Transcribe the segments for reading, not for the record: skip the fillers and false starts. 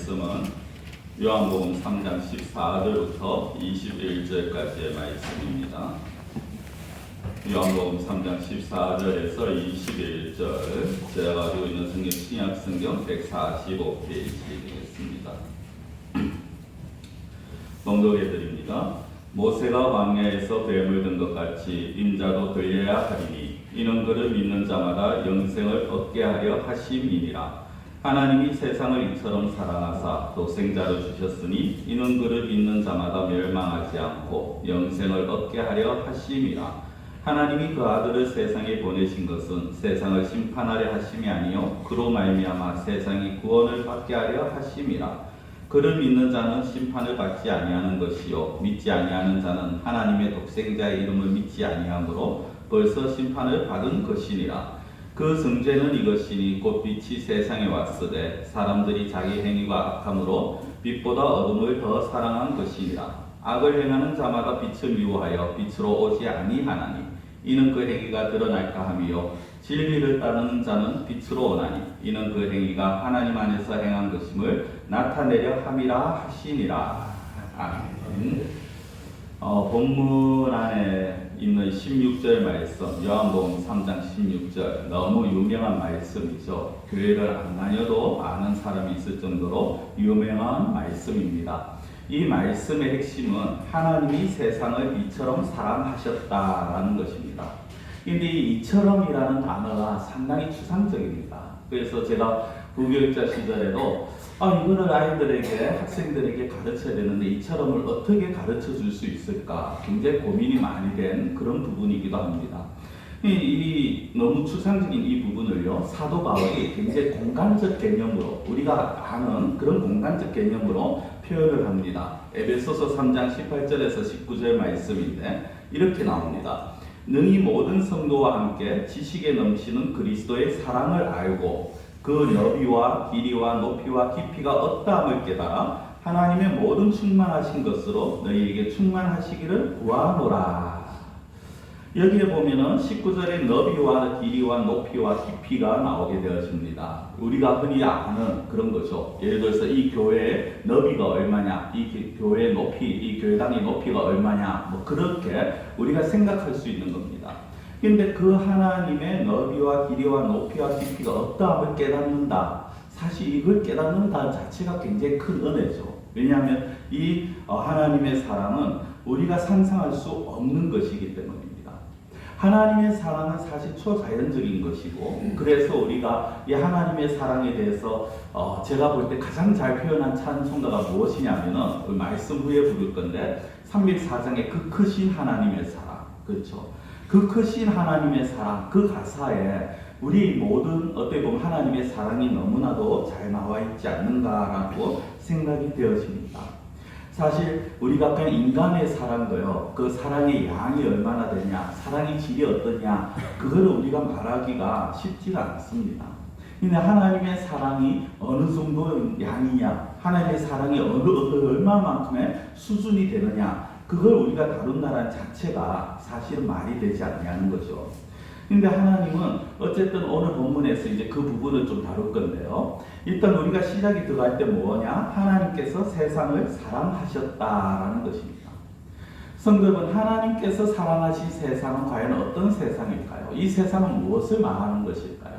말씀은 요한복음 3장 14절부터 21절까지의 말씀입니다. 요한복음 3장 14절에서 21절, 제가 가지고 있는 성경 신약 성경 145페이지 되겠습니다. 봉독해 드립니다. 모세가 광야에서 뱀을 든 것 같이 인자도 들려야 하리니 이는 그를 믿는 자마다 영생을 얻게 하려 하심이니라. 하나님이 세상을 이처럼 사랑하사 독생자를 주셨으니 이는 그를 믿는 자마다 멸망하지 않고 영생을 얻게 하려 하심이라. 하나님이 그 아들을 세상에 보내신 것은 세상을 심판하려 하심이 아니요 그로 말미암아 세상이 구원을 받게 하려 하심이라. 그를 믿는 자는 심판을 받지 아니하는 것이요 믿지 아니하는 자는 하나님의 독생자의 이름을 믿지 아니하므로 벌써 심판을 받은 것이니라. 그 성죄는 이것이니 곧 빛이 세상에 왔으되 사람들이 자기 행위가 악함으로 빛보다 어둠을 더 사랑한 것이니라. 악을 행하는 자마다 빛을 미워하여 빛으로 오지 아니하나니 이는 그 행위가 드러날까 함이요 진리를 따르는 자는 빛으로 오나니 이는 그 행위가 하나님 안에서 행한 것임을 나타내려 함이라 하시니라. 아멘. 본문 안에 있는 16절 말씀, 요한복음 3장 16절, 너무 유명한 말씀이죠. 교회를 안 다녀도 아는 사람이 있을 정도로 유명한 말씀입니다. 이 말씀의 핵심은 하나님이 세상을 이처럼 사랑하셨다라는 것입니다. 근데 이 이처럼이라는 단어가 상당히 추상적입니다. 그래서 제가 부교육자 시절에도 이거를 아이들에게, 학생들에게 가르쳐야 되는데 이처럼을 어떻게 가르쳐 줄 수 있을까 굉장히 고민이 많이 된 그런 부분이기도 합니다. 너무 추상적인 이 부분을요, 사도 바울이 굉장히 공간적 개념으로, 우리가 아는 그런 공간적 개념으로 표현을 합니다. 에베소서 3장 18절에서 19절 말씀인데 이렇게 나옵니다. 능히 모든 성도와 함께 지식에 넘치는 그리스도의 사랑을 알고 그 너비와 길이와 높이와 깊이가 어떠함을 깨달아 하나님의 모든 충만하신 것으로 너희에게 충만하시기를 구하노라. 여기에 보면은 19절에 너비와 길이와 높이와 깊이가 나오게 되었습니다. 우리가 흔히 아는 그런 거죠. 예를 들어서 이 교회의 너비가 얼마냐, 이 교회의 높이, 이 교회당의 높이가 얼마냐, 뭐 그렇게 우리가 생각할 수 있는 겁니다. 근데 그 하나님의 너비와 길이와 높이와 깊이가 어떠함을 깨닫는다. 사실 이걸 깨닫는다 자체가 굉장히 큰 은혜죠. 왜냐하면 이 하나님의 사랑은 우리가 상상할 수 없는 것이기 때문입니다. 하나님의 사랑은 사실 초자연적인 것이고, 그래서 우리가 이 하나님의 사랑에 대해서 제가 볼 때 가장 잘 표현한 찬송가가 무엇이냐면은 그 말씀 후에 부를 건데 304장의 그 크신 하나님의 사랑, 그렇죠? 그 크신 하나님의 사랑, 그 가사에 우리 모든 어떻게 보면 하나님의 사랑이 너무나도 잘 나와 있지 않는가라고 생각이 되어집니다. 사실 우리가 그냥 인간의 사랑도요, 그 사랑의 양이 얼마나 되냐, 사랑의 질이 어떠냐, 그거를 우리가 말하기가 쉽지가 않습니다. 근데 하나님의 사랑이 어느 정도 양이냐, 하나님의 사랑이 얼마만큼의 수준이 되느냐, 그걸 우리가 다룬다는 자체가 사실은 말이 되지 않냐는 거죠. 근데 하나님은 어쨌든 오늘 본문에서 이제 그 부분을 좀 다룰 건데요. 일단 우리가 시작이 들어갈 때 뭐냐? 하나님께서 세상을 사랑하셨다라는 것입니다. 성도 여러분, 하나님께서 사랑하신 세상은 과연 어떤 세상일까요? 이 세상은 무엇을 말하는 것일까요?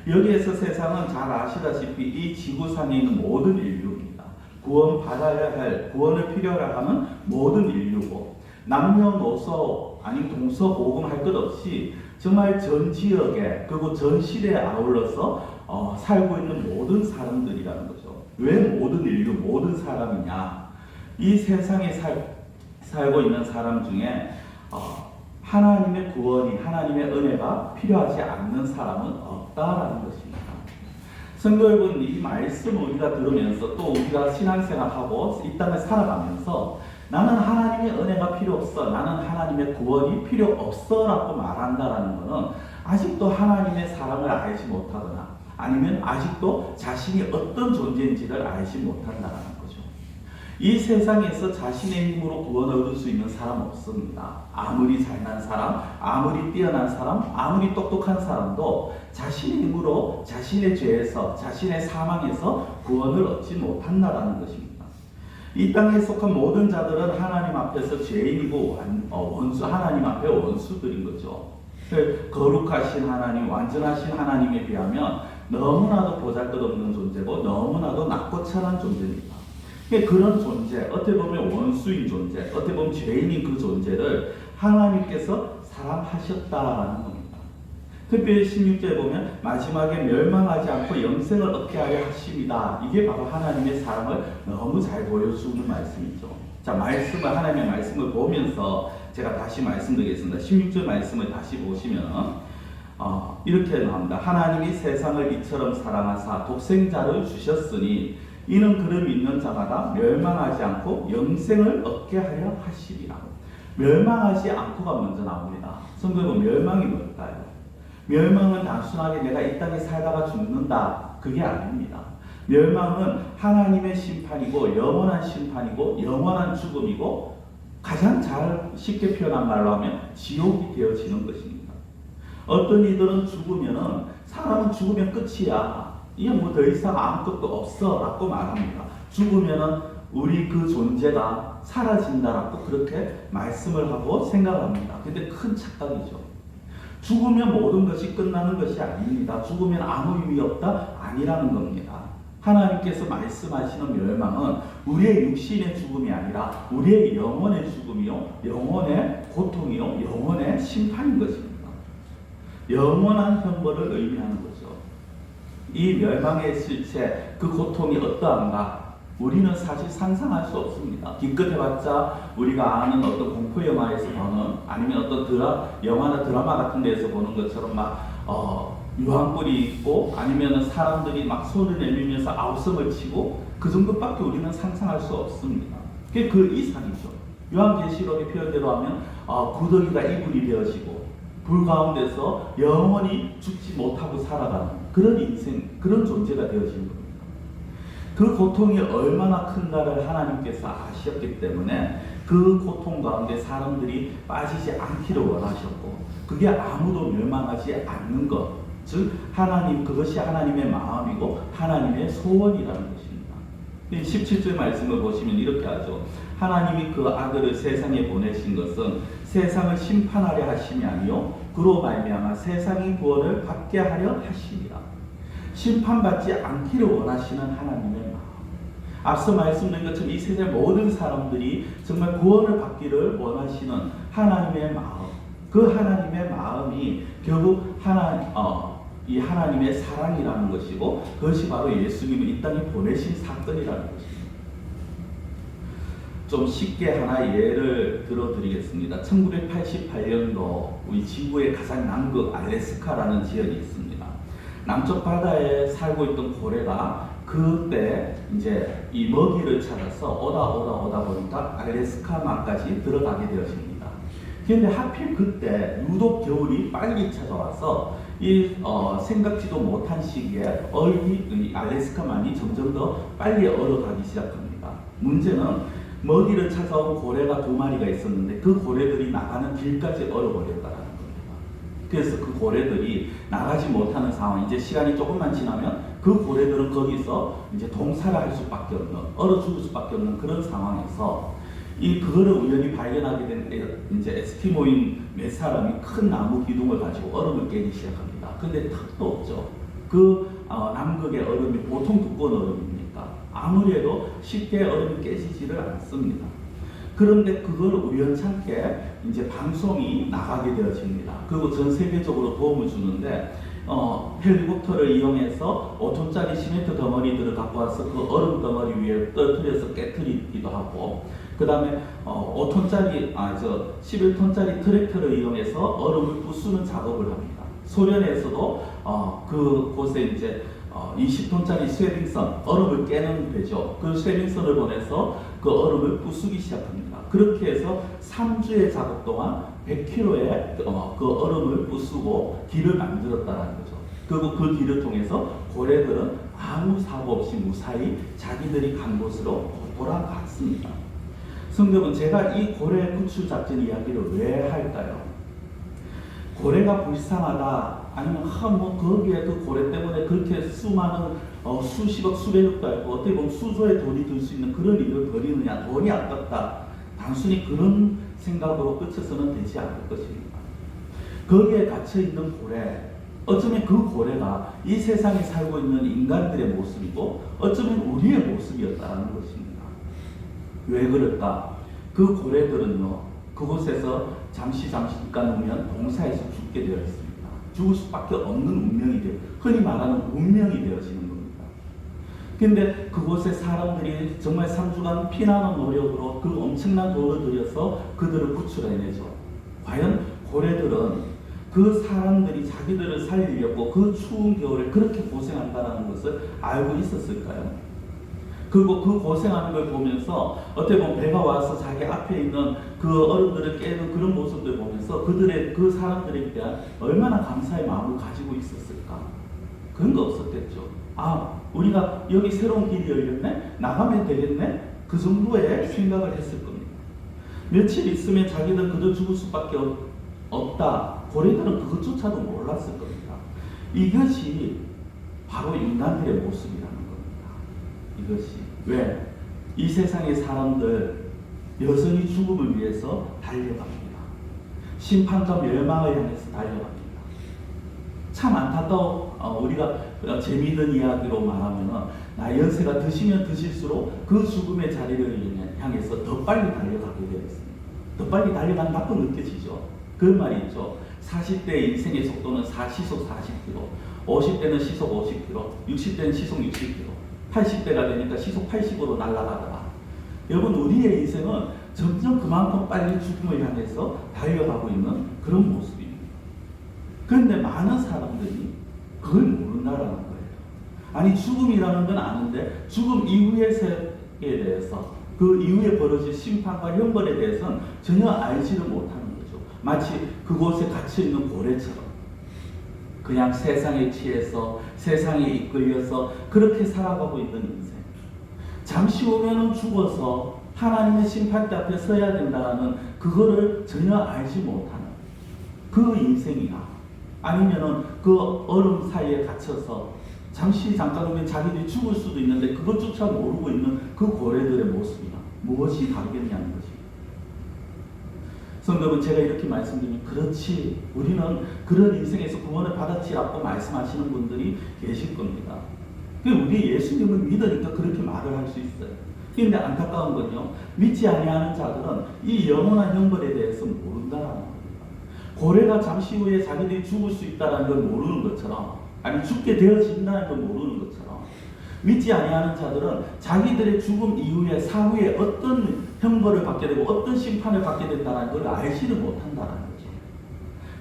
여기에서 세상은 잘 아시다시피 이 지구상에 있는 모든 인류입니다. 구원받아야 할, 구원을 필요로 하는 모든 인류고, 남녀노소 아니 동서고금할 것 없이 정말 전 지역에 그리고 전 시대에 아울러서 살고 있는 모든 사람들이라는 거죠. 왜 모든 인류, 모든 사람이냐? 이 세상에 살고 있는 사람 중에 하나님의 구원이, 하나님의 은혜가 필요하지 않는 사람은 없다라는 것입니다. 성도 여러분, 이 말씀을 우리가 들으면서 또 우리가 신앙생활하고 이 땅을 살아가면서 나는 하나님의 은혜가 필요 없어, 나는 하나님의 구원이 필요 없어 라고 말한다는 것은 아직도 하나님의 사랑을 알지 못하거나 아니면 아직도 자신이 어떤 존재인지를 알지 못한다는 거죠. 이 세상에서 자신의 힘으로 구원을 얻을 수 있는 사람 없습니다. 아무리 잘난 사람, 아무리 뛰어난 사람, 아무리 똑똑한 사람도 자신의 힘으로 자신의 죄에서, 자신의 사망에서 구원을 얻지 못한다라는 것입니다. 이 땅에 속한 모든 자들은 하나님 앞에서 죄인이고 하나님 앞에 원수들인 거죠. 거룩하신 하나님, 완전하신 하나님에 비하면 너무나도 보잘것없는 존재고 너무나도 낮고 천한 존재입니다. 그런 존재, 어떻게 보면 원수인 존재, 어떻게 보면 죄인인 그 존재를 하나님께서 사랑하셨다라는 겁니다. 특별히 16절에 보면 마지막에 멸망하지 않고 영생을 얻게 하려 하심이다. 이게 바로 하나님의 사랑을 너무 잘 보여주는 말씀이죠. 자, 하나님의 말씀을 보면서 제가 다시 말씀드리겠습니다. 16절 말씀을 다시 보시면 이렇게 나옵니다. 하나님이 세상을 이처럼 사랑하사 독생자를 주셨으니 이는 그를 믿는 자마다 멸망하지 않고 영생을 얻게 하려 하시리라. 멸망하지 않고가 먼저 나옵니다. 성경은 멸망이 뭘까요? 멸망은 단순하게 내가 이 땅에 살다가 죽는다, 그게 아닙니다. 멸망은 하나님의 심판이고 영원한 심판이고 영원한 죽음이고 가장 쉽게 표현한 말로 하면 지옥이 되어지는 것입니다. 어떤 이들은 사람은 죽으면 끝이야. 이게 뭐 더 이상 아무것도 없어 라고 말합니다. 죽으면은 우리 그 존재가 사라진다라고 그렇게 말씀을 하고 생각합니다. 근데 큰 착각이죠. 죽으면 모든 것이 끝나는 것이 아닙니다. 죽으면 아무 의미 없다? 아니라는 겁니다. 하나님께서 말씀하시는 멸망은 우리의 육신의 죽음이 아니라 우리의 영혼의 죽음이요, 영혼의 고통이요, 영혼의 심판인 것입니다. 영원한 형벌을 의미하는 거죠. 이 멸망의 실체, 그 고통이 어떠한가? 우리는 사실 상상할 수 없습니다. 기껏 해봤자 우리가 아는 어떤 공포 영화에서 보는, 아니면 어떤 영화나 드라마 같은 데서 보는 것처럼 유황불이 있고, 아니면 사람들이 막 손을 내밀면서 아우성을 치고, 그 정도밖에 우리는 상상할 수 없습니다. 그게 그 이상이죠. 요한계시록의 표현대로 하면 구더기가 이불이 되어지고 불 가운데서 영원히 죽지 못하고 살아가는 그런 인생, 그런 존재가 되어지는 겁니다. 그 고통이 얼마나 큰가를 하나님께서 아셨기 때문에 그 고통 가운데 사람들이 빠지지 않기를 원하셨고, 그게 아무도 멸망하지 않는 것, 즉 그것이 하나님의 마음이고 하나님의 소원이라는 것입니다. 17절 말씀을 보시면 이렇게 하죠. 하나님이 그 아들을 세상에 보내신 것은 세상을 심판하려 하심이 아니요 그로 말미암아 세상의 구원을 받게 하려 하심이라. 심판받지 않기를 원하시는 하나님의 마음. 앞서 말씀드린 것처럼 이 세상 모든 사람들이 정말 구원을 받기를 원하시는 하나님의 마음. 그 하나님의 마음이 결국 이 하나님의 사랑이라는 것이고, 그것이 바로 예수님을 이 땅에 보내신 사건이라는 것입니다. 좀 쉽게 하나 예를 들어드리겠습니다. 1988년도 우리 지구의 가장 남극 알래스카라는 지역이 있습니다. 남쪽 바다에 살고 있던 고래가 그때 이제 이 먹이를 찾아서 오다 보니까 알래스카만까지 들어가게 되었습니다. 그런데 하필 그때 유독 겨울이 빨리 찾아와서 생각지도 못한 시기에 이 알래스카만이 점점 더 빨리 얼어가기 시작합니다. 문제는 먹이를 찾아온 고래가 2마리가 있었는데 그 고래들이 나가는 길까지 얼어버렸다는 겁니다. 그래서 그 고래들이 나가지 못하는 상황, 이제 시간이 조금만 지나면 그 고래들은 거기서 이제 동사를 할 수밖에 없는, 얼어 죽을 수밖에 없는 그런 상황에서 그거를 우연히 발견하게 된 이제 에스키모인 몇 사람이 큰 나무 기둥을 가지고 얼음을 깨기 시작합니다. 근데 턱도 없죠. 남극의 얼음이 보통 두꺼운 얼음입니까? 아무리 해도 쉽게 얼음이 깨지지를 않습니다. 그런데 그걸 우연찮게 이제 방송이 나가게 되어집니다. 그리고 전 세계적으로 도움을 주는데 헬리콥터를 이용해서 5톤짜리 시멘트 덩어리들을 갖고 와서 그 얼음 덩어리 위에 떨어뜨려서 깨뜨리기도 하고, 그 다음에 11톤짜리 트랙터를 이용해서 얼음을 부수는 작업을 합니다. 소련에서도 그곳에 이제 20톤짜리 쇠빙선, 얼음을 깨는 배죠. 그 쇠빙선을 보내서 그 얼음을 부수기 시작합니다. 그렇게 해서 3주의 작업 동안 100km의 그 얼음을 부수고 길을 만들었다는 거죠. 그리고 그 길을 통해서 고래들은 아무 사고 없이 무사히 자기들이 간 곳으로 돌아갔습니다. 맞습니다. 성경은 제가 이 고래 구출 작전 이야기를 왜 할까요? 고래가 불쌍하다, 아니면 뭐 거기에 그 고래 때문에 그렇게 수많은 수십억 수백억도 알고 어떻게 보면 수조의 돈이 들 수 있는 그런 일을 벌이느냐, 돈이 아깝다, 단순히 그런 생각으로 끝쳐서는 되지 않을 것입니다. 거기에 갇혀있는 고래, 어쩌면 그 고래가 이 세상에 살고 있는 인간들의 모습이고 어쩌면 우리의 모습이었다는 것입니다. 왜 그럴까? 그 고래들은요, 그곳에서 잠깐 오면 동사에서 죽게 되어 있습니다. 죽을 수밖에 없는 운명이 되어, 흔히 말하는 운명이 되어지는 겁니다. 근데 그곳에 사람들이 정말 3주간 피나는 노력으로 그 엄청난 돈을 들여서 그들을 구출해내죠. 과연 고래들은 그 사람들이 자기들을 살리려고 그 추운 겨울에 그렇게 고생한다는 것을 알고 있었을까요? 그리고 그 고생하는 걸 보면서 어떻게 보면 배가 와서 자기 앞에 있는 그 어른들을 깨는 그런 모습들 보면서 그들의 그 사람들에 대한 얼마나 감사의 마음을 가지고 있었을까? 그런 거 없었겠죠. 아, 우리가 여기 새로운 길이 열렸네? 나가면 되겠네? 그 정도의 생각을 했을 겁니다. 며칠 있으면 자기는 그들 죽을 수밖에 없다. 고래들은 그것조차도 몰랐을 겁니다. 이것이 바로 인간들의 모습이라는 겁니다. 이것이 왜? 이 세상의 사람들 여전히 죽음을 위해서 달려갑니다. 심판과 멸망을 향해서 달려갑니다. 참 안타까워. 우리가 재미있는 이야기로 말하면 연세가 드시면 드실수록 그 죽음의 자리를 향해서 더 빨리 달려가게 되었습니다. 더 빨리 달려가는 만큼 느껴지죠. 그 말이 있죠. 40대의 인생의 속도는 시속 40km, 50대는 시속 50km, 60대는 시속 60km, 80대가 되니까 시속 80으로 날아가더라. 여러분, 우리의 인생은 점점 그만큼 빨리 죽음을 향해서 달려가고 있는 그런 모습입니다. 그런데 많은 사람들이 그걸 모른다라는 거예요. 아니, 죽음이라는 건 아는데 죽음 이후의 세계에 대해서, 그 이후에 벌어질 심판과 형벌에 대해서는 전혀 알지를 못하는 거죠. 마치 그곳에 갇혀있는 고래처럼 그냥 세상에 취해서 세상에 이끌려서 그렇게 살아가고 있는 인생. 잠시 후면은 죽어서 하나님의 심판대 앞에 서야 된다는 그거를 전혀 알지 못하는 그 인생이나, 아니면은 그 얼음 사이에 갇혀서 잠깐 후면 자기들이 죽을 수도 있는데 그것조차 모르고 있는 그 고래들의 모습이나 무엇이 다르겠냐는 것입니다. 성경은 제가 이렇게 말씀드리면, 그렇지, 우리는 그런 인생에서 구원을 받았지라고 말씀하시는 분들이 계실 겁니다. 우리 예수님을 믿으니까 그렇게 말을 할 수 있어요. 그런데 안타까운 건요, 믿지 아니하는 자들은 이 영원한 형벌에 대해서 모른다라는 겁니다. 고래가 잠시 후에 자기들이 죽을 수 있다는 걸 모르는 것처럼, 아니 죽게 되어진다는 걸 모르는 것처럼, 믿지 아니하는 자들은 자기들의 죽음 이후에 사후에 어떤 형벌을 받게 되고 어떤 심판을 받게 된다는 걸 알지를 못한다는 거죠.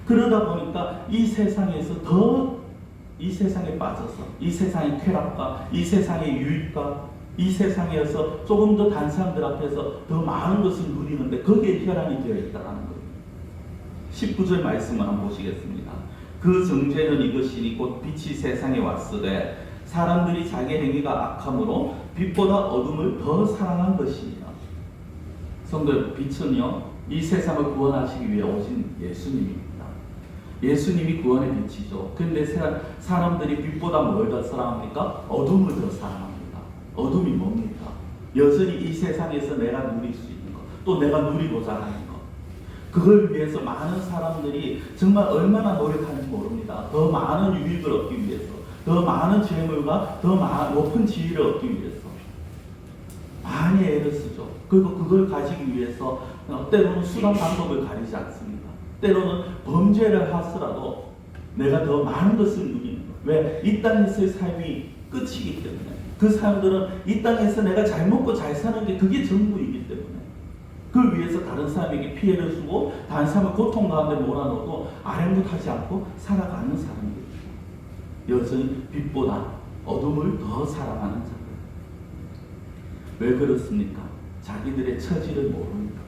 그러다 보니까 이 세상에서 더 이 세상에 빠져서 이 세상의 쾌락과 이 세상의 유익과 이 세상에서 조금 더 다른 사람들 앞에서 더 많은 것을 누리는데 거기에 혈안이 되어 있다는 거예요. 19절 말씀을 한번 보시겠습니다. 그 정죄는 이것이니 곧 빛이 세상에 왔으되 사람들이 자기 행위가 악함으로 빛보다 어둠을 더 사랑한 것이니라. 성도, 빛은요, 이 세상을 구원하시기 위해 오신 예수님입니다. 예수님이 구원의 빛이죠. 그런데 사람들이 빛보다 뭘 더 사랑합니까? 어둠을 더 사랑합니다. 어둠이 뭡니까? 여전히 이 세상에서 내가 누릴 수 있는 것, 또 내가 누리고자 하는 것, 그걸 위해서 많은 사람들이 정말 얼마나 노력하는지 모릅니다. 더 많은 유익을 얻기 위해서, 더 많은 재물과 더 높은 지위를 얻기 위해서 많이 애를 쓰죠. 그리고 그걸 가지기 위해서 때로는 수단 방법을 가리지 않습니다. 때로는 범죄를 하더라도 내가 더 많은 것을 누리는 것. 왜? 이 땅에서의 삶이 끝이기 때문에. 그 사람들은 이 땅에서 내가 잘 먹고 잘 사는 게 그게 전부이기 때문에 그걸 위해서 다른 사람에게 피해를 주고 다른 사람을 고통 가운데 몰아넣어도 아랑곳하지 않고 살아가는 사람들이죠. 여전히 빛보다 어둠을 더 사랑하는 자들. 왜 그렇습니까? 자기들의 처지를 모릅니다.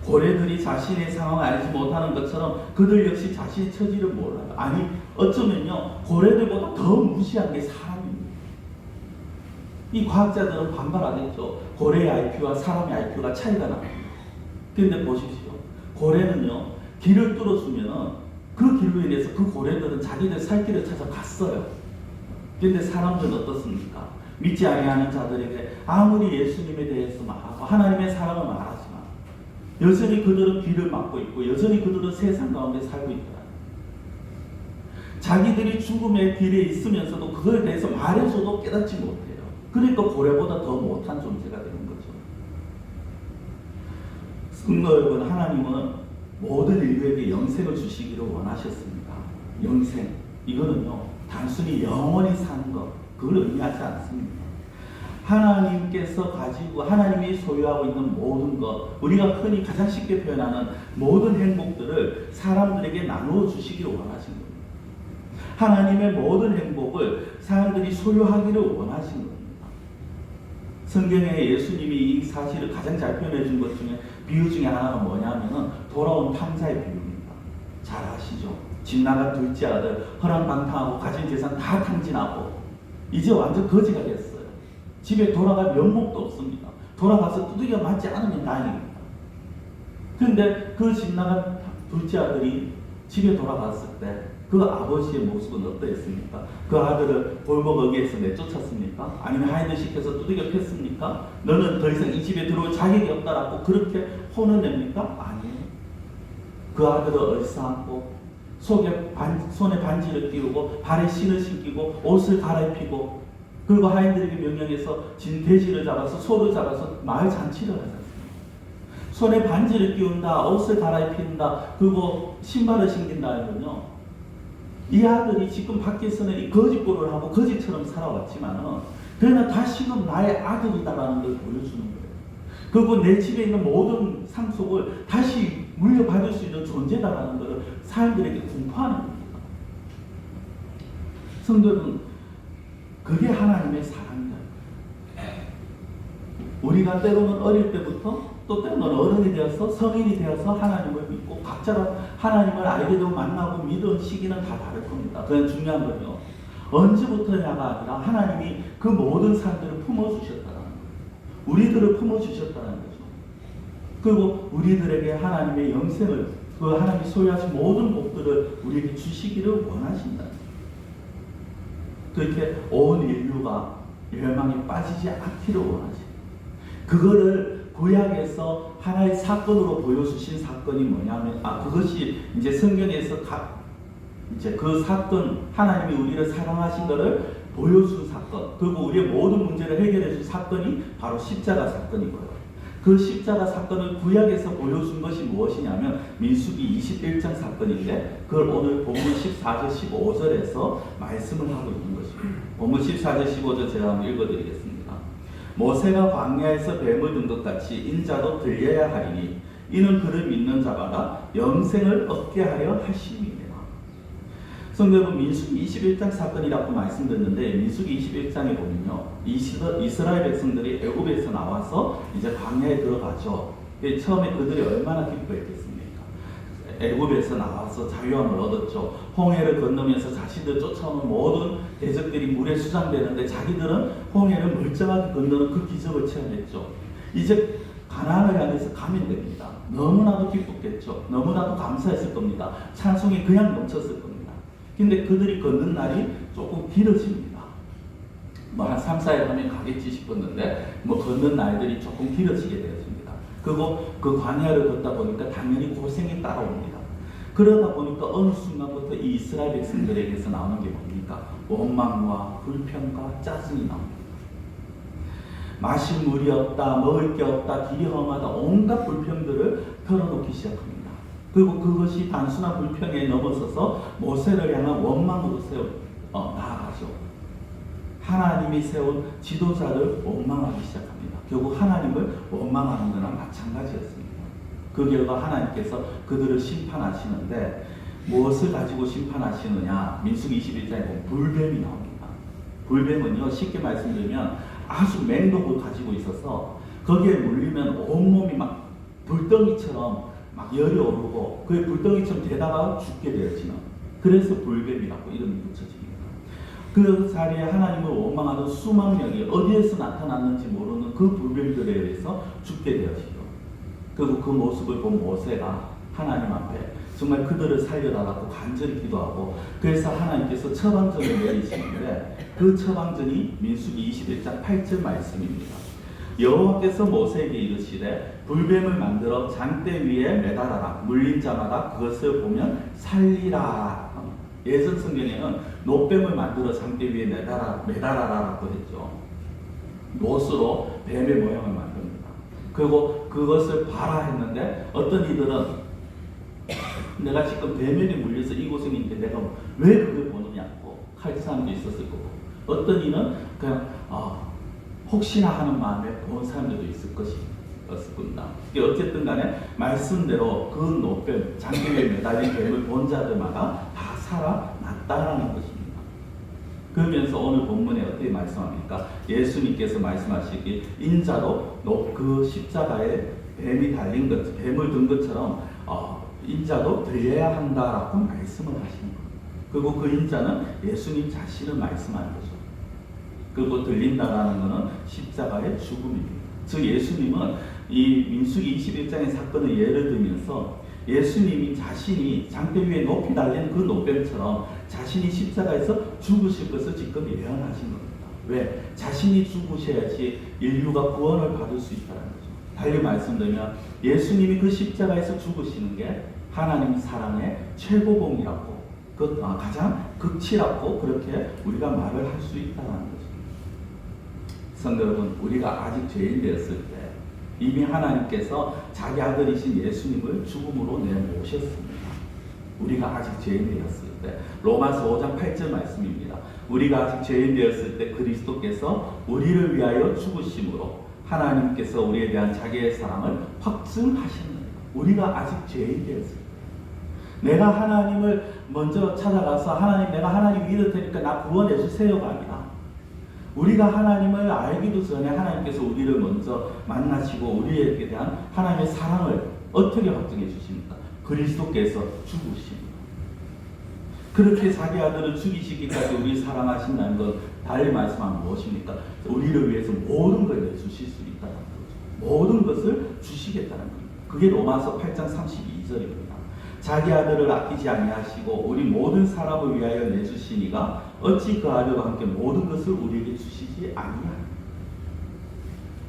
고래들이 자신의 상황을 알지 못하는 것처럼 그들 역시 자신의 처지를 몰라요. 아니, 어쩌면요, 고래들보다 더 무시한 게 사람입니다. 이 과학자들은 반발하겠죠. 고래의 IQ와 사람의 IQ가 차이가 납니다. 그런데 보십시오. 고래는요, 길을 뚫어주면 그 길로 인해서 그 고래들은 자기들 살 길을 찾아 갔어요. 그런데 사람들은 어떻습니까? 믿지 아니하는 자들에게 아무리 예수님에 대해서 말하고 하나님의 사랑을 말하지만 여전히 그들은 길을 막고 있고 여전히 그들은 세상 가운데 살고 있다. 자기들이 죽음의 길에 있으면서도 그거에 대해서 말해줘도 깨닫지 못해요. 그러니까 고래보다 더 못한 존재가 되는 거죠. 성도 여러분, 하나님은 모든 인류에게 영생을 주시기를 원하셨습니다. 영생, 이거는요 단순히 영원히 사는 것, 그걸 의미하지 않습니다. 하나님께서 가지고 하나님이 소유하고 있는 모든 것, 우리가 흔히 가장 쉽게 표현하는 모든 행복들을 사람들에게 나누어 주시기를 원하신 겁니다. 하나님의 모든 행복을 사람들이 소유하기를 원하신 겁니다. 성경에 예수님이 이 사실을 가장 잘 표현해 준 것 중에 비유 중에 하나가 뭐냐면은 돌아온 탕자의 비유입니다. 잘 아시죠? 집 나간 둘째 아들 허랑방탕하고 가진 재산 다 탕진하고 이제 완전 거지가 됐어요. 집에 돌아갈 면목도 없습니다. 돌아가서 두들겨 맞지 않으면 다행입니다. 그런데 그 집 나간 둘째 아들이 집에 돌아갔을 때 그 아버지의 모습은 어떠했습니까? 그 아들을 골목 어귀에서 내쫓았습니까? 아니면 하인을 시켜서 두들겨 팼습니까? 너는 더 이상 이 집에 들어올 자격이 없다라고 그렇게 혼을 냅니까? 아니에요. 그 아들을 얼싸안고 손에 반지를 끼우고 발에 신을 신기고 옷을 갈아입히고 그리고 하인들에게 명령해서 돼지를 잡아서 소를 잡아서 마을 잔치를 하셨습니다. 손에 반지를 끼운다, 옷을 갈아입힌다, 그리고 신발을 신긴다 하면요, 이 아들이 지금 밖에서는 이 거짓골을 하고 거짓처럼 살아왔지만은 그러나 다시금 나의 아들이다라는 걸 보여주는 거예요. 그리고 내 집에 있는 모든 상속을 다시 물려받을 수 있는 존재다라는 것을 사람들에게 공포하는 겁니다. 성도 여러분, 그게 하나님의 사랑이다. 우리가 때로는 어릴 때부터 또 때로는 어른이 되어서 성인이 되어서 하나님을 믿고 각자가 하나님을 알게 되고 만나고 믿은 시기는 다 다를 겁니다. 그냥 중요한 건요, 언제부터냐가 아니라 하나님이 그 모든 사람들을 품어주셨다는 거예요. 우리들을 품어주셨다는 거죠. 그리고 우리들에게 하나님의 영생을, 그 하나님이 소유하신 모든 복들을 우리에게 주시기를 원하신다. 그렇게 온 인류가 멸망에 빠지지 않기를 원하십니다. 그거를 구약에서 하나의 사건으로 보여주신 사건이 뭐냐면, 그것이 이제 성경에서 이제 그 사건, 하나님이 우리를 사랑하신 것을 보여준 사건, 그리고 우리의 모든 문제를 해결해 준 사건이 바로 십자가 사건이고요. 그 십자가 사건을 구약에서 보여준 것이 무엇이냐면 민수기 21장 사건인데, 그걸 오늘 본문 14절 15절에서 말씀을 하고 있는 것입니다. 본문 14절 15절 제가 한번 읽어드리겠습니다. 모세가 광야에서 뱀을 든 것 같이 인자도 들려야 하리니 이는 그를 믿는 자마다 영생을 얻게 하려 하심이니라. 성도 여러분, 민수기 21장 사건이라고 말씀드렸는데, 민수기 21장에 보면요, 이스라엘 백성들이 애굽에서 나와서 이제 광야에 들어가죠. 처음에 그들이 얼마나 기뻐했겠습니까? 애굽에서 나와서 자유함을 얻었죠. 홍해를 건너면서 자신들 쫓아오는 모든 대적들이 물에 수장되는데 자기들은 홍해를 멀쩡하게 건너는 그 기적을 체험했죠. 이제 가나안을 향해서 가면 됩니다. 너무나도 기뻤겠죠. 너무나도 감사했을 겁니다. 찬송이 그냥 넘쳤을 겁니다. 근데 그들이 걷는 날이 조금 길어집니다. 한 3, 4일 하면 가겠지 싶었는데 걷는 날들이 조금 길어지게 되었습니다. 그리고 그 광야를 걷다 보니까 당연히 고생이 따라옵니다. 그러다 보니까 어느 순간부터 이 이스라엘 백성들에게서 나오는 게 뭡니까? 원망과 불평과 짜증이 나옵니다. 마실 물이 없다, 먹을 게 없다, 길이 험하다, 온갖 불평들을 털어놓기 시작합니다. 그리고 그것이 단순한 불평에 넘어서서 모세를 향한 원망으로 나아가죠. 하나님이 세운 지도자를 원망하기 시작합니다. 결국 하나님을 원망하는 거나 마찬가지였습니다. 그 결과 하나님께서 그들을 심판하시는데 무엇을 가지고 심판하시느냐? 민수기 21장에 보면 불뱀이 나옵니다. 불뱀은요, 쉽게 말씀드리면 아주 맹독을 가지고 있어서 거기에 물리면 온몸이 막 불덩이처럼 막 열이 오르고 그 불덩이처럼 되다가 죽게 되어지는, 그래서 불뱀이라고 이름이 붙여집니다. 그 자리에 하나님을 원망하는 수만 명이 어디에서 나타났는지 모르는 그 불뱀들에 의해서 죽게 되었지요. 그리고 그 모습을 본 모세가 하나님 앞에 정말 그들을 살려달라고 간절히 기도하고, 그래서 하나님께서 처방전을 내리시는데 그 처방전이 민수기 21장 8절 말씀입니다. 여호와께서 모세에게 이르시되 불뱀을 만들어 장대 위에 매달아라. 물린 자마다 그것을 보면 살리라. 예전 성경에는 노뱀을 만들어 장대 위에 매달아라라고 했죠. 못으로 뱀의 모양을 만듭니다. 그리고 그것을 봐라 했는데 어떤 이들은 내가 지금 뱀에 물려서 이 고생이 있는데 내가 왜 그걸 보느냐고 할 사람도 있었을 거고, 어떤 이는 그냥 혹시나 하는 마음에 본 사람들도 있을 것입니다. 어쨌든 간에 말씀대로 그 노뱀, 장대에 매달린 뱀을 본 자들마다 다 살아났다라는 것입니다. 그러면서 오늘 본문에 어떻게 말씀합니까? 예수님께서 말씀하시기 인자도 그 십자가에 뱀이 달린 것, 뱀을 든 것처럼 인자도 들려야 한다라고 말씀을 하시는 겁니다. 그리고 그 인자는 예수님 자신을 말씀하는 거죠. 그리고 들린다라는 것은 십자가의 죽음입니다. 즉 예수님은 이 민수기 21장의 사건을 예를 들면서 예수님이 자신이 장대 위에 높이 달린 그 노뱀처럼 자신이 십자가에서 죽으실 것을 지금 예언하신 겁니다. 왜? 자신이 죽으셔야지 인류가 구원을 받을 수 있다는 거죠. 달리 말씀드리면 예수님이 그 십자가에서 죽으시는 게 하나님 사랑의 최고봉이라고, 가장 극치라고 그렇게 우리가 말을 할 수 있다는 거죠. 성도 여러분, 우리가 아직 죄인 되었을 때 이미 하나님께서 자기 아들이신 예수님을 죽음으로 내모셨습니다. 우리가 아직 죄인 되었을 때, 로마서 5장 8절 말씀입니다. 우리가 아직 죄인 되었을 때 그리스도께서 우리를 위하여 죽으심으로 하나님께서 우리에 대한 자기의 사랑을 확증하셨느니라. 우리가 아직 죄인 되었을 때, 내가 하나님을 먼저 찾아가서 하나님, 내가 하나님 믿을 테니까 나 구원해 주세요가 아니라, 우리가 하나님을 알기도 전에 하나님께서 우리를 먼저 만나시고 우리에게 대한 하나님의 사랑을 어떻게 확증해 주십니까? 그리스도께서 죽으십니다. 그렇게 자기 아들을 죽이시기까지 우리 사랑하신다는 것, 달리 말씀하면 무엇입니까? 우리를 위해서 모든 걸 내주실 수 있다는 거죠. 모든 것을 주시겠다는 겁니다. 그게 로마서 8장 32절입니다. 자기 아들을 아끼지 아니하시고 우리 모든 사람을 위하여 내주시니가 어찌 그 아들과 함께 모든 것을 우리에게 주시지 아니하느냐.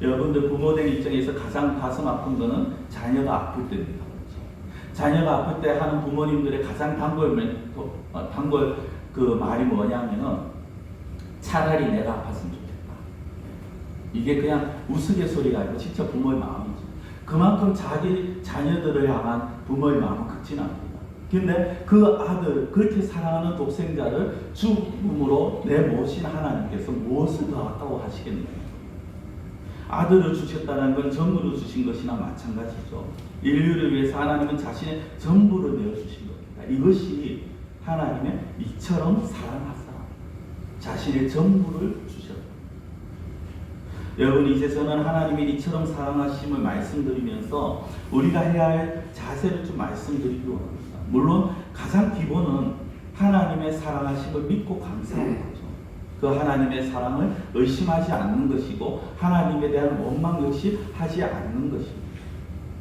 여러분들 부모된 입장에서 가장 가슴 아픈 것은 자녀가 아플 때입니다. 그렇죠? 자녀가 아플 때 하는 부모님들의 가장 단골 그 말이 뭐냐면은 차라리 내가 아팠으면 좋겠다. 이게 그냥 우스갯소리가 아니고 진짜 부모의 마음이죠. 그만큼 자기 자녀들을 향한 부모의 마음은 크진 않습니다. 근데 그 아들, 그렇게 사랑하는 독생자를 죽음으로 내모신 하나님께서 무엇을 더 아까워하시겠느냐. 아들을 주셨다는 건 전부를 주신 것이나 마찬가지죠. 인류를 위해서 하나님은 자신의 전부를 내어주신 겁니다. 이것이 하나님의 이처럼 사랑하사 자신의 전부를 주셨다. 여러분, 이제 저는 하나님이 이처럼 사랑하심을 말씀드리면서 우리가 해야 할 자세를 좀 말씀드리기 원합니다. 물론 가장 기본은 하나님의 사랑하심을 믿고 감사하는 거죠. 그 하나님의 사랑을 의심하지 않는 것이고 하나님에 대한 원망 역시 하지 않는 것입니다.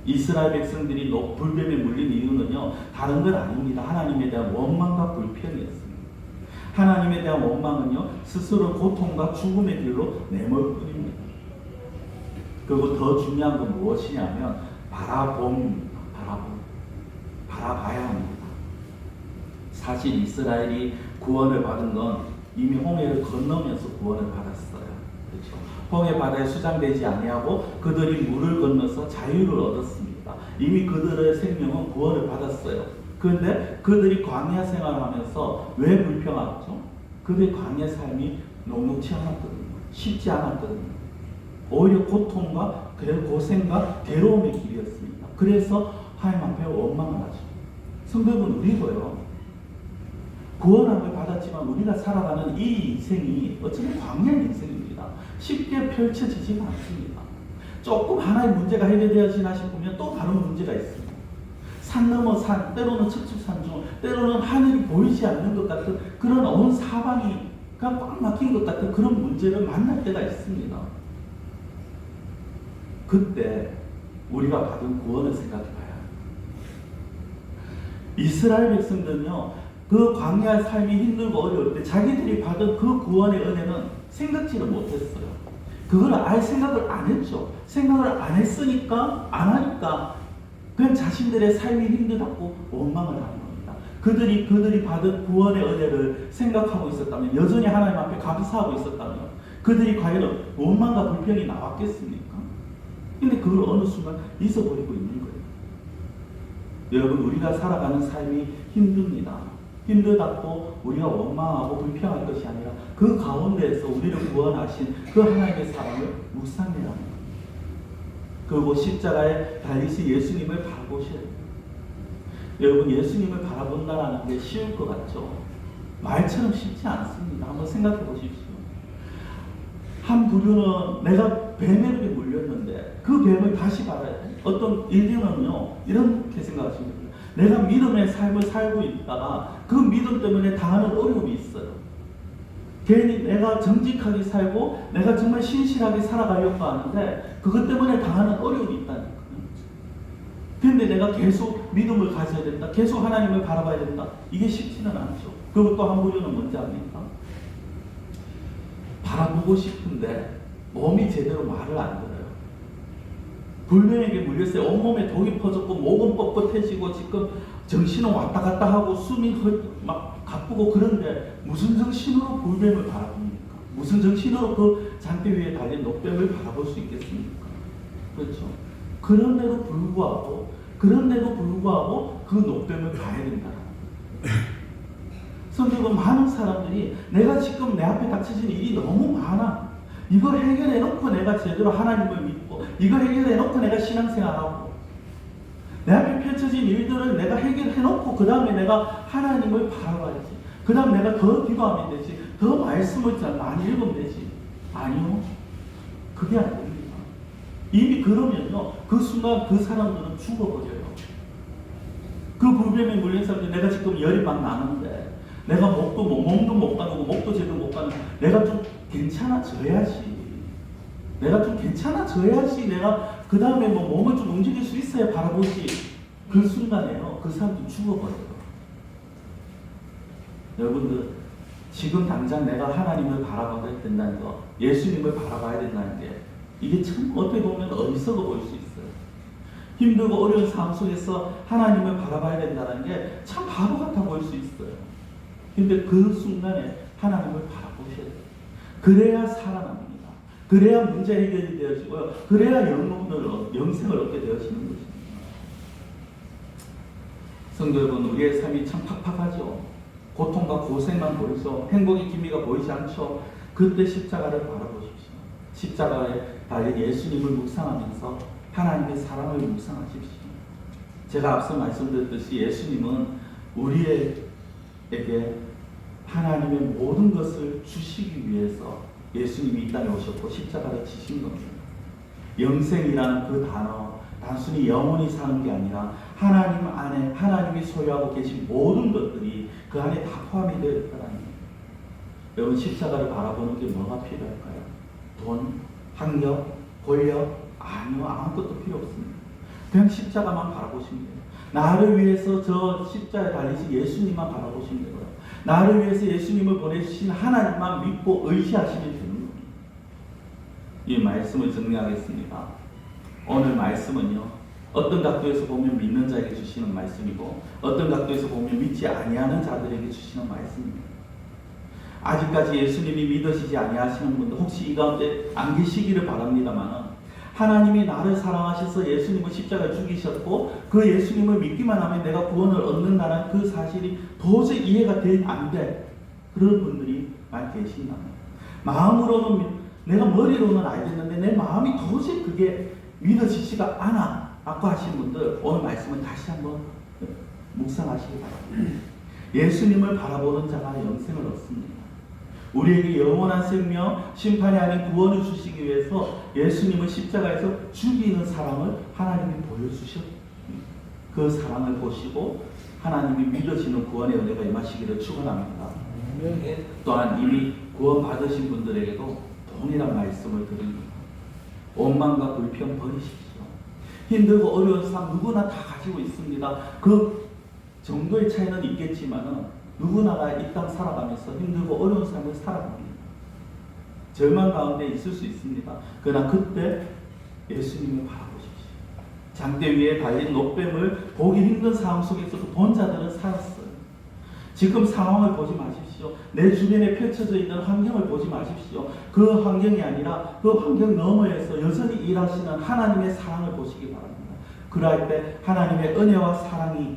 이스라엘 백성들이 불뱀에 물린 이유는요, 다른 건 아닙니다. 하나님에 대한 원망과 불평이었습니다. 하나님에 대한 원망은요, 스스로 고통과 죽음의 길로 내몰 뿐입니다. 그리고 더 중요한 건 무엇이냐면 바라봄입니다. 바라봐야 합니다. 사실 이스라엘이 구원을 받은 건 이미 홍해를 건너면서 구원을 받았어요. 그렇죠? 홍해 바다에 수장되지 아니하고 그들이 물을 건너서 자유를 얻었습니다. 이미 그들의 생명은 구원을 받았어요. 그런데 그들이 광야 생활하면서 왜 불평하죠? 그들의 광야 삶이 녹록치 않았거든요. 쉽지 않았거든요. 오히려 고통과 고생과 괴로움의 길이었습니다. 그래서 하나님 앞에 원망을 하죠. 성도분, 우리도요, 구원함을 받았지만 우리가 살아가는 이 인생이 어쩌면 광야의 인생입니다. 쉽게 펼쳐지지가 않습니다. 조금 하나의 문제가 해결되어지나 싶으면 또 다른 문제가 있습니다. 산 넘어 산, 때로는 척추산중, 때로는 하늘이 보이지 않는 것 같은 그런 온 사방이 그냥 꽉 막힌 것 같은 그런 문제를 만날 때가 있습니다. 그때 우리가 받은 구원을 생각해 봐야 합니다. 이스라엘 백성들은요, 그 광야 삶이 힘들고 어려울 때 자기들이 받은 그 구원의 은혜는 생각지를 못했어요. 그걸 아예 생각을 안 했죠. 생각을 안 했으니까, 안 하니까 그냥 자신들의 삶이 힘들다고 원망을 하는 겁니다. 그들이 받은 구원의 은혜를 생각하고 있었다면, 여전히 하나님 앞에 감사하고 있었다면 그들이 과연 원망과 불평이 나왔겠습니까? 근데 그걸 어느 순간 잊어버리고 있는 거예요. 여러분, 우리가 살아가는 삶이 힘듭니다. 힘들다고 우리가 원망하고 불평할 것이 아니라 그 가운데에서 우리를 구원하신 그 하나님의 사랑을 묵상해야 합니다. 그리고 십자가에 달리신 예수님을 바라보셔야 됩니다. 여러분, 예수님을 바라본다는 게 쉬울 것 같죠? 말처럼 쉽지 않습니다. 한번 생각해 보십시오. 한 부류는 내가 뱀에게 물렸는데 그 뱀을 다시 받아야 돼. 어떤 일들은요, 이렇게 생각하시면 됩니다. 내가 믿음의 삶을 살고 있다가 그 믿음 때문에 당하는 어려움이 있어요. 괜히 내가 정직하게 살고 내가 정말 신실하게 살아가려고 하는데 그것 때문에 당하는 어려움이 있다니까요. 그런데 내가 계속 믿음을 가져야 된다, 계속 하나님을 바라봐야 된다, 이게 쉽지는 않죠. 그리고 또 한 부류는 뭔지 압니까? 바라보고 싶은데 몸이 제대로 말을 안 들어요. 불면에게 물렸어요. 온몸에 독이 퍼졌고 목은 뻣뻣해지고 지금 정신은 왔다 갔다 하고 숨이 막 가쁘고, 그런데 무슨 정신으로 불뱀을 바라봅니까? 무슨 정신으로 그 잔대 위에 달린 녹뱀을 바라볼 수 있겠습니까? 그렇죠. 그런데도 불구하고 그 녹뱀을 봐야 된다. 성경은 많은 사람들이 내가 지금 내 앞에 닥쳐진 일이 너무 많아, 이걸 해결해 놓고 내가 제대로 하나님을 믿고, 이걸 해결해 놓고 내가 신앙생활하고, 내 앞에 펼쳐진 일들을 내가 해결해 놓고 그 다음에 내가 하나님을 바라봐야지, 그 다음 내가 더 기도하면 되지, 더 말씀을 많이 읽으면 되지. 아니요, 그게 안 됩니다. 이미 그러면요, 그 순간 그 사람들은 죽어버려요. 그 불뱀에 물린 사람들, 내가 지금 열이 막 나는데 내가 몸도 못 가누고 목도 제대로 못 가누고, 내가 좀 괜찮아져야지. 내가 그 다음에 뭐 몸을 좀 움직일 수 있어야 바라보지. 그 순간에요, 그 사람도 죽어버려요. 여러분들, 지금 당장 내가 하나님을 바라봐야 된다는 거, 예수님을 바라봐야 된다는 게, 이게 참 어떻게 보면 어리석어 보일 수 있어요. 힘들고 어려운 삶 속에서 하나님을 바라봐야 된다는 게 참 바보 같아 보일 수 있어요. 근데 그 순간에 하나님을 바라보셔야 돼요. 그래야 살아납니다. 그래야 문제 해결이 되어지고요. 그래야 영생을 얻게 되어지는 것입니다. 성도 여러분, 우리의 삶이 참 팍팍하죠. 고통과 고생만 보이죠. 행복의 기미가 보이지 않죠. 그때 십자가를 바라보십시오. 십자가에 달린 예수님을 묵상하면서 하나님의 사랑을 묵상하십시오. 제가 앞서 말씀드렸듯이 예수님은 우리에게 하나님의 모든 것을 주시기 위해서 예수님이 이 땅에 오셨고 십자가를 지신 겁니다. 영생이라는 그 단어, 단순히 영원히 사는 게 아니라 하나님 안에 하나님이 소유하고 계신 모든 것들이 그 안에 다 포함이 되어 있다는 거예요. 여러분, 십자가를 바라보는 게 뭐가 필요할까요? 돈, 학력, 권력? 아니요, 아무것도 필요 없습니다. 그냥 십자가만 바라보시면 돼요. 나를 위해서 저 십자가에 달리신 예수님만 바라보시면 돼요. 나를 위해서 예수님을 보내주신 하나님만 믿고 의지하시면 되는 겁니다. 이 말씀을 정리하겠습니다. 오늘 말씀은요, 어떤 각도에서 보면 믿는 자에게 주시는 말씀이고, 어떤 각도에서 보면 믿지 아니하는 자들에게 주시는 말씀입니다. 아직까지 예수님이 믿으시지 아니하시는 분들 혹시 이 가운데 안 계시기를 바랍니다만, 하나님이 나를 사랑하셔서 예수님을 십자가에 죽이셨고 그 예수님을 믿기만 하면 내가 구원을 얻는다는 그 사실이 도저히 이해가 안 돼. 그런 분들이 많이 계신다. 마음으로는 내가 머리로는 알겠는데 내 마음이 도저히 그게 믿어지지가 않아. 라고 하시는 분들, 오늘 말씀을 다시 한번 묵상하시기 바랍니다. 예수님을 바라보는 자가 영생을 얻습니다. 우리에게 영원한 생명, 심판이 아닌 구원을 주시기 위해서 예수님은 십자가에서 죽이는 사랑을 하나님이 보여주셨습니다. 그 사랑을 보시고 하나님이 믿어지는 구원의 은혜가 임하시기를 축원합니다. 또한 이미 구원받으신 분들에게도 동일한 말씀을 드립니다. 원망과 불평 버리십시오. 힘들고 어려운 삶 누구나 다 가지고 있습니다. 그 정도의 차이는 있겠지만 누구나가 이 땅 살아가면서 힘들고 어려운 삶을 살아갑니다. 절망 가운데 있을 수 있습니다. 그러나 그때 예수님을 바라보십시오. 장대 위에 달린 노뱀을 보기 힘든 상황 속에서도 본 자들은 살았어요. 지금 상황을 보지 마십시오. 내 주변에 펼쳐져 있는 환경을 보지 마십시오. 그 환경이 아니라 그 환경 너머에서 여전히 일하시는 하나님의 사랑을 보시기 바랍니다. 그럴 때 하나님의 은혜와 사랑이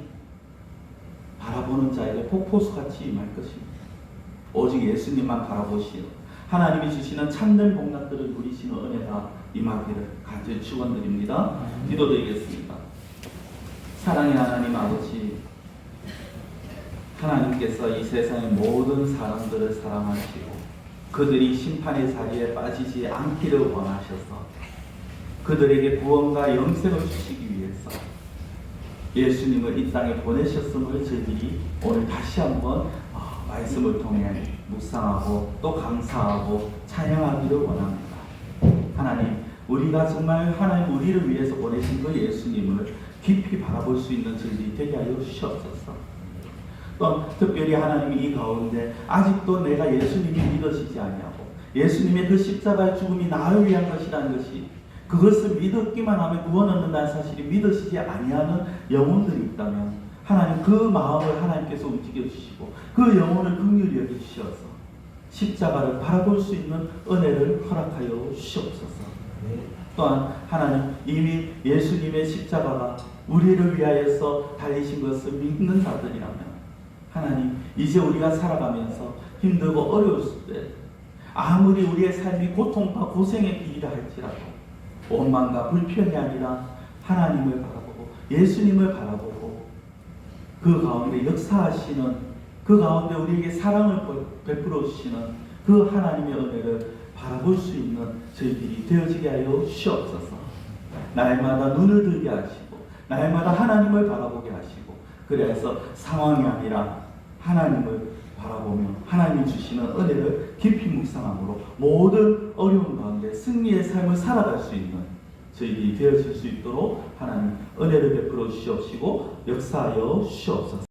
바라보는 자에게 폭포수같이 임할 것입니다. 오직 예수님만 바라보시오. 하나님이 주시는 참된 복락들을 누리시는 은혜가 임하기를 간절히 축원드립니다. 기도드리겠습니다. 사랑의 하나님 아버지, 하나님께서 이 세상의 모든 사람들을 사랑하시고 그들이 심판의 자리에 빠지지 않기를 원하셔서 그들에게 구원과 영생을 주시기 위해서 예수님을 이 땅에 보내셨음을 저희들이 오늘 다시 한번 말씀을 통해 묵상하고 또 감사하고 찬양하기를 원합니다. 하나님, 우리가 정말 하나님 우리를 위해서 보내신 그 예수님을 깊이 바라볼 수 있는 저희들이 되게 하여 주시옵소서. 또 특별히 하나님이 이 가운데 아직도 내가 예수님이 믿어지지 아니하고 예수님의 그 십자가의 죽음이 나를 위한 것이라는 것이 그것을 믿었기만 하면 구원 얻는다는 사실이 믿어지지 아니하는 영혼들이 있다면 하나님 그 마음을 하나님께서 움직여 주시고 그 영혼을 긍휼히 여겨 주셔서 십자가를 바라볼 수 있는 은혜를 허락하여 주시옵소서. 또한 하나님 이미 예수님의 십자가가 우리를 위하여서 달리신 것을 믿는 자들이라면 하나님 이제 우리가 살아가면서 힘들고 어려웠을 때 아무리 우리의 삶이 고통과 고생의 길이라 할지라도 원망과 불평이 아니라 하나님을 바라보고 예수님을 바라보고 그 가운데 역사하시는 그 가운데 우리에게 사랑을 베풀어 주시는 그 하나님의 은혜를 바라볼 수 있는 저희들이 되어지게 하여 주시옵소서. 날마다 눈을 들게 하시고 날마다 하나님을 바라보게 하시고 그래서 상황이 아니라 하나님을 바라보며 하나님이 주시는 은혜를 깊이 묵상함으로 모든 어려움 가운데 승리의 삶을 살아갈 수 있는 저희들이 되어질 수 있도록 하나님 은혜를 베풀어 주시옵시고 역사하여 주시옵소서.